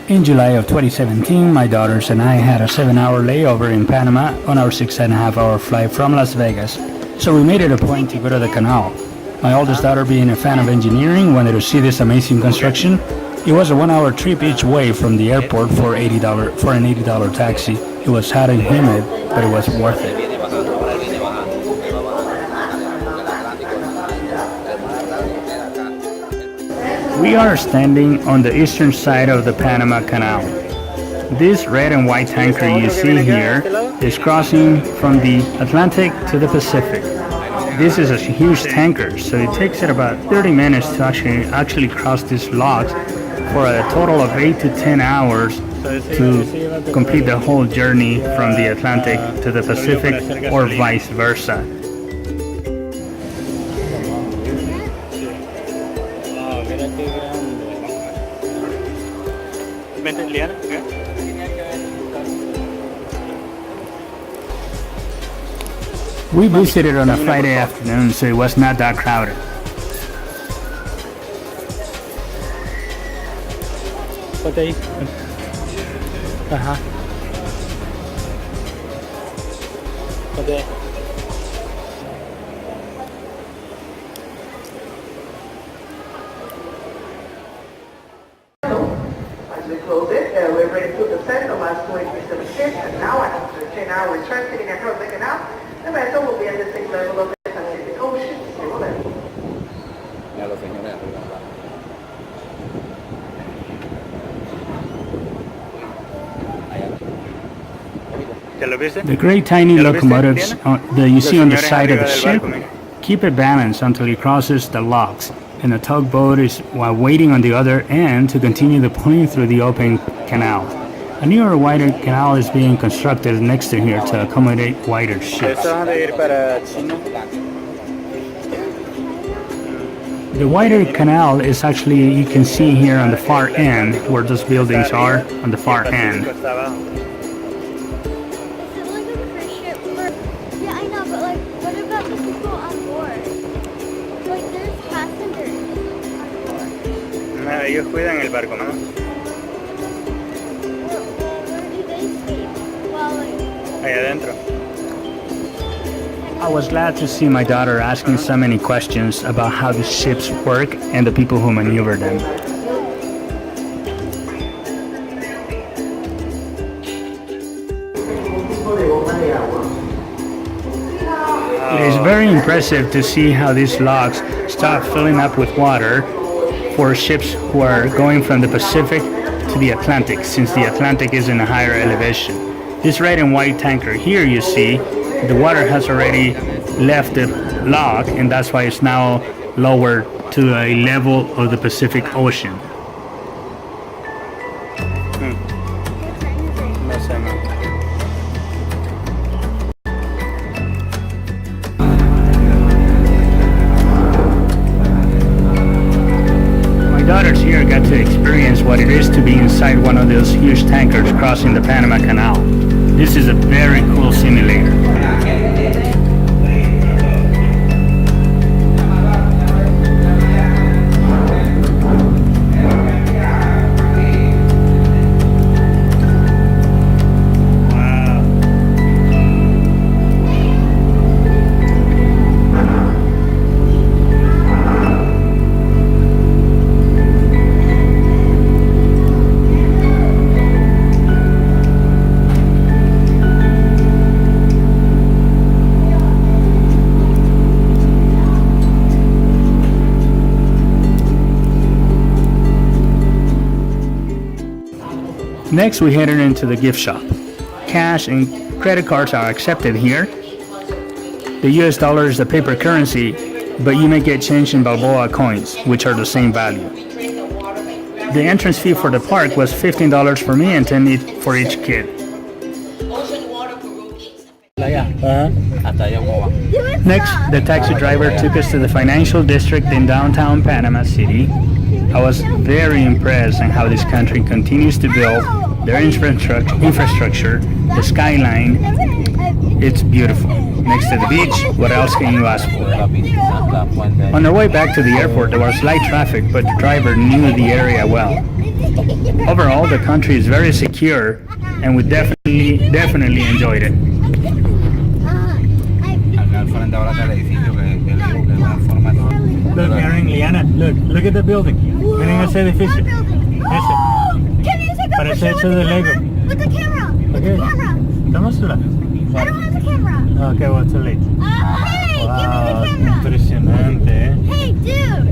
In July of 2017, my daughters and I had a 7-hour layover in Panama on our 6.5-hour flight from Las Vegas, so we made it a point to go to the canal. My oldest daughter, being a fan of engineering, wanted to see this amazing construction. It was a 1-hour trip each way from the airport for an $80 taxi. It was hot and humid, but it was worth it. We are standing on the eastern side of the Panama Canal. This red and white tanker you see here is crossing from the Atlantic to the Pacific. This is a huge tanker, so it takes it about 30 minutes to actually cross these locks for a total of 8 to 10 hours to complete the whole journey from the Atlantic to the Pacific or vice versa. We visited on a Friday afternoon, so it was not that crowded. As we close it, we're ready to put the set. The last 4376, and now after the 10-hour return sitting across the canal, the vessel will be at the same level of the Pacific Ocean, zero level. The great tiny locomotives that you see on the side of the ship keep it balanced until it crosses the locks, and the tugboat is while waiting on the other end to continue the pulling through the open canal. A newer, wider canal is being constructed next to here to accommodate wider ships. The wider canal is actually, you can see here on the far end, where those buildings are, on the far end. Yeah, I know, but like, what about the people on board? Like, there's passengers on board. Ellos cuidan el barco, ¿no? Where do they sleep? Well, like, Ahí adentro. I was glad to see my daughter asking so many questions about how the ships work and the people who maneuver them. It is very impressive to see how these locks start filling up with water for ships who are going from the Pacific to the Atlantic, since the Atlantic is in a higher elevation. This red and white tanker here, you see, the water has already left the lock, and that's why it's now lower to a level of the Pacific Ocean. My daughters here got to experience what it is to be inside one of those huge tankers crossing the Panama Canal. This is a very cool simulator. Next, we headed into the gift shop. Cash and credit cards are accepted here. The US dollar is the paper currency, but you may get change in Balboa coins, which are the same value. The entrance fee for the park was $15 for me and $10 for each kid. Next, the taxi driver took us to the financial district in downtown Panama City. I was very impressed on how this country continues to build their infrastructure, the skyline. It's beautiful. next to the beach. What else can you ask for? On our way back to the airport, there was light traffic, but the driver knew the area well. Overall, the country is very secure, and we definitely enjoyed it. Look, Erin, Liana, look at the building. Miren ese edificio. Ese. Parece hecho de Lego. With the camera. With the camera. Dámosela. I don't have the camera. Okay, well, too late. Hey, Wow, give me the camera. impresionante, eh. Hey, dude.